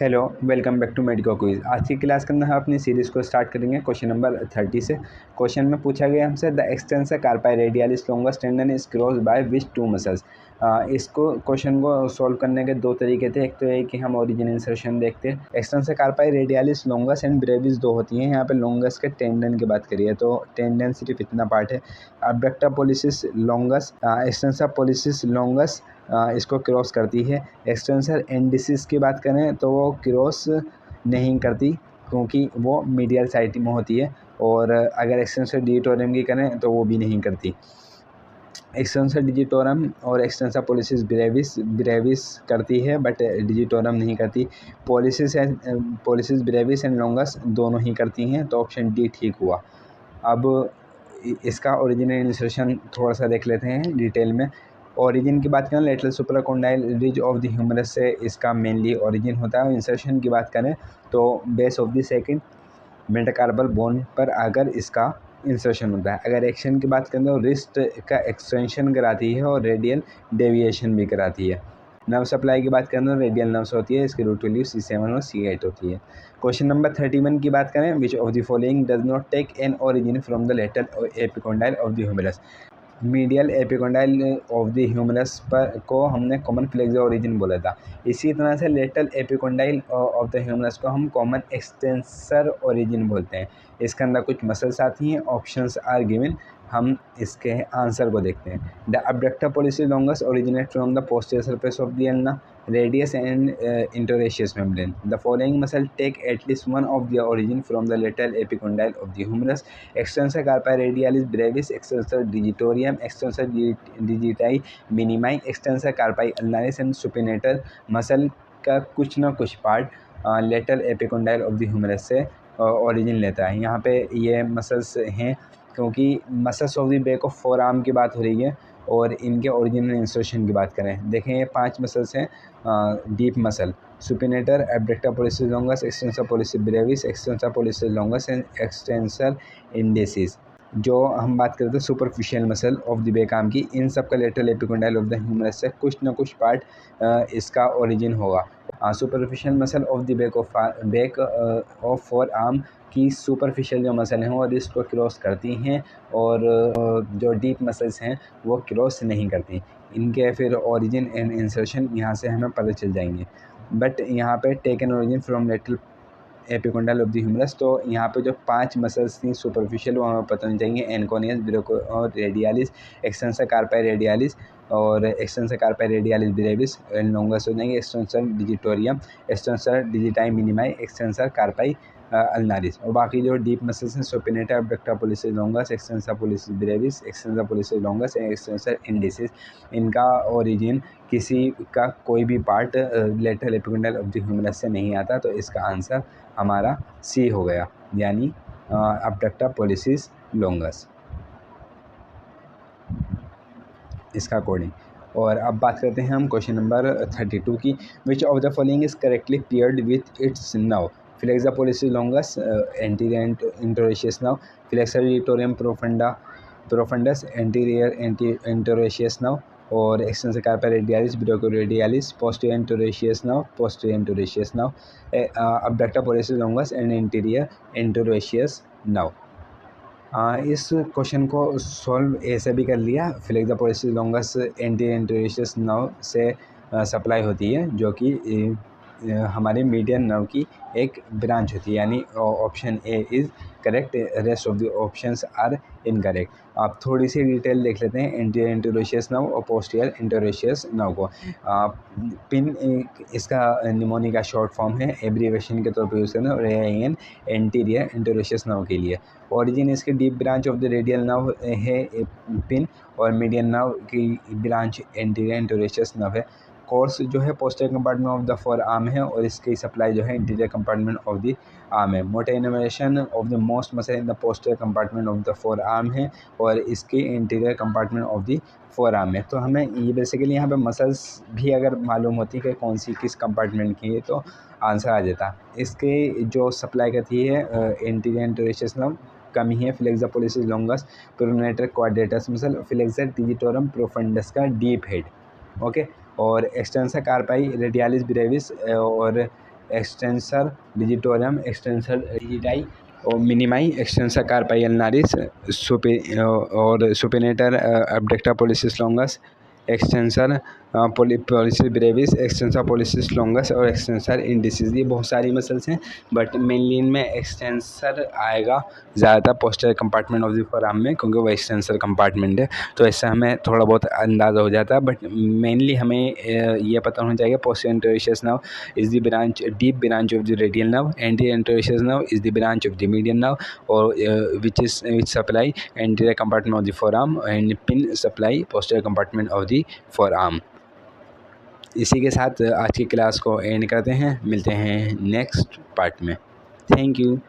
Hello, welcome back to medico quiz. आज की class के अंदर हम अपनी सीरीज़ को स्टार्ट करेंगे क्वेश्चन नंबर 30 से। क्वेश्चन में पूछा गया हमसे the extensor carpi radialis longest tendon is cross by which two muscles. इसको क्वेश्चन को सॉल्व करने के दो तरीके थे। एक तो ये कि हम ओरिजिन इंसर्शन देखते हैं। Extensor carpi radialis longus and Brevis दो होती हैं। यहाँ पे लॉन्गस के टेंडन की बात करिए तो टेंडन सिर्फ इतना पार्ट है। Abductor pollicis longus, extensor pollicis longus इसको क्रॉस करती है। एक्सटेंसर एंडिसिस की बात करें तो वो क्रॉस नहीं करती क्योंकि वो मीडियल साइड में होती है। और अगर एक्सटेंसर डिजिटोरियम की करें तो वो भी नहीं करती। एक्सटेंसर डिजिटोरम और एक्सटेंसर पोलिसिस ब्रेविस करती है बट डिजिटोरम नहीं करती। पोलिसिस ब्रेविस एंड लॉन्गस दोनों ही करती हैं, तो ऑप्शन डी ठीक हुआ। अब इसका ओरिजिनल इंसर्शन थोड़ा सा देख लेते हैं डिटेल में। ओरिजिन की बात करें lateral supracondylar ridge of the humerus से इसका मेनली ओरिजिन होता है। इंसर्शन की बात करें तो base of the second metacarpal bone पर अगर इसका इंसर्शन होता है। अगर एक्शन की बात करें तो रिस्ट का एक्सटेंशन कराती है और रेडियल डेविएशन भी कराती है। नर्व सप्लाई की बात करें तो रेडियल नर्व्स होती है, इसकी रूट वैल्यू C7 और C8 होती है। क्वेश्चन नंबर 31 की बात करें, which of the following does not take an origin from the lateral epicondyle of the humerus. Medial epicondyle of the humerus पर को हमने कॉमन फ्लेक्सर ओरिजिन बोला था। इसी तरह से lateral epicondyle of the humerus को हम कॉमन एक्सटेंसर ओरिजिन बोलते हैं। इसके अंदर कुछ मसल्स आती हैं, ऑप्शंस आर गिवन। हम इसके आंसर को देखते हैं। The abductor pollicis longus originate from the posterior surface of the ulna radius and interosseous membrane. The following muscle take at least one of their origin from the lateral epicondyle of the humerus. Extensor carpi radialis brevis, extensor digitorium, extensor digiti minimi, extensor carpi ulnaris and supinator muscle का कुछ ना कुछ part lateral epicondyle of the humerus से origin लेता है। यहाँ पे ये मसल्स हैं क्योंकि muscles of the back of forearm की बात हो रही है और इनके ओरिजिनल इंसर्शन की बात करें, देखें ये 5 मसल्स हैं। Deep muscle, supinator, abductor pollicis longus, extensor pollicis brevis, extensor pollicis longus and extensor indicis. जो हम बात करते हैं superficial muscle of the back arm की, इन सब का lateral epicondyle of the humerus से कुछ ना कुछ पार्ट इसका ओरिजिन होगा। Superficial muscle of the back of forearm की सुपरफिशियल जो मसल हैं वो रिस्ट को क्रॉस करती हैं और जो डीप मसल्स हैं वो क्रॉस नहीं करती। इनके फिर ओरिजिन एंड इंसर्शन यहाँ से हमें पता चल जाएंगे। बट यहाँ पे taken origin from lateral epicondyle of the humerus, तो यहाँ पे जो 5 मसल्स थी सुपरफिशियल वो हमें पता नहीं चाहिए। एनकोनियस, ब्रेको और रेडियालिस, एक्सटेंसर कार्पाई रेडियालिस और extensor carpi radialis brevis longus हो जाएंगे। Extensor digitorum, extensor digiti minimi, extensor carpi ulnaris. और बाकी जो डीप मसल्स हैं supinator, abductor pollicis longus, extensor pollicis brevis, extensor pollicis longus and extensor indicis, इनका origin किसी का कोई भी part lateral epicondyle of the humerus से नहीं आता। तो इसका आंसर हमारा सी हो गया, यानी अब्डक्टर पोलिसिस लॉन्गस इसका अकॉर्डिंग। और अब बात करते हैं हम क्वेश्चन नंबर 32 की। Which of the following is correctly paired with its nerve. Flexor pollicis longus, anterior interosseous nerve, flexor digitorum profundus, anterior interosseous nerve और extensor carpi radialis, brachioradialis, posterior interosseous nerve, posterior interosseous nerve, abductor pollicis longus and interior interosseous nerve. इस question को solve ऐसे भी कर लिया। Flexor pollicis longus anterior interosseous nerve से supply होती है, जो कि हमारे मीडियन नर्व की एक ब्रांच होती है, यानी option A is correct, rest of the options are incorrect. आप थोड़ी सी डिटेल देख लेते हैं एंटीरियर इंटरोशियस नर्व और पोस्टीरियर इंटरोशियस नर्व को। पिन इसका निमोनी का शॉर्ट फॉर्म है, एब्रीवेशन के तौर पर यूज़ करना, और AIN एंटीरियर इंटरोशियस नर्व के लिए। ओरिजिन इसके deep branch of the radial nerve है पिन, और मीडियन नर्व की ब्रांच एंटीरियर इंटरोशियस नर्व है। कोर्स जो है posterior compartment of the forearm है और इसकी सप्लाई जो है interior compartment of the arm है। Motor innervation of the most muscle in the posterior compartment of the forearm है और इसकी interior compartment of the forearm है। तो हमें ये बेसिकली यहाँ पे मसल्स भी अगर मालूम होती कि कौन सी किस कंपार्टमेंट की है तो आंसर आ जाता। इसके जो सप्लाई करती है इंटीरियर इंटरोशियस नर्व कमी है flexor pollicis longus, pronator quadratus muscle, flexor digitorum profundus का डीप हेड, ओके। और एक्सटेंसर कार्पाई रेडियालिस ब्रेविस और एक्सटेंसर डिजिटोरियम, एक्सटेंसर डिजिटाई और मिनिमाई, एक्सटेंसर कार्पाई अल्नारिस, और supinator abductor pollicis longus, extensor pollicis brevis, extensor pollicis longus और extensor indicis. ये बहुत सारी muscles हैं, बट मेनली इनमें एक्सटेंसर आएगा ज़्यादातर posterior compartment of the forearm में, क्योंकि वो एक्सटेंसर कंपार्टमेंट है। तो इससे हमें थोड़ा बहुत अंदाज़ा हो जाता है, बट मेनली हमें ये पता होना चाहिए posterior interosseous nerve is the branch, deep branch of the radial nerve, anterior interosseous nerve is the branch of the median nerve, और which supply anterior compartment of the forearm and PIN supply posterior compartment of the forearm. इसी के साथ आज की class को and करते हैं, मिलते हैं नेक्स्ट पार्ट में। Thank you.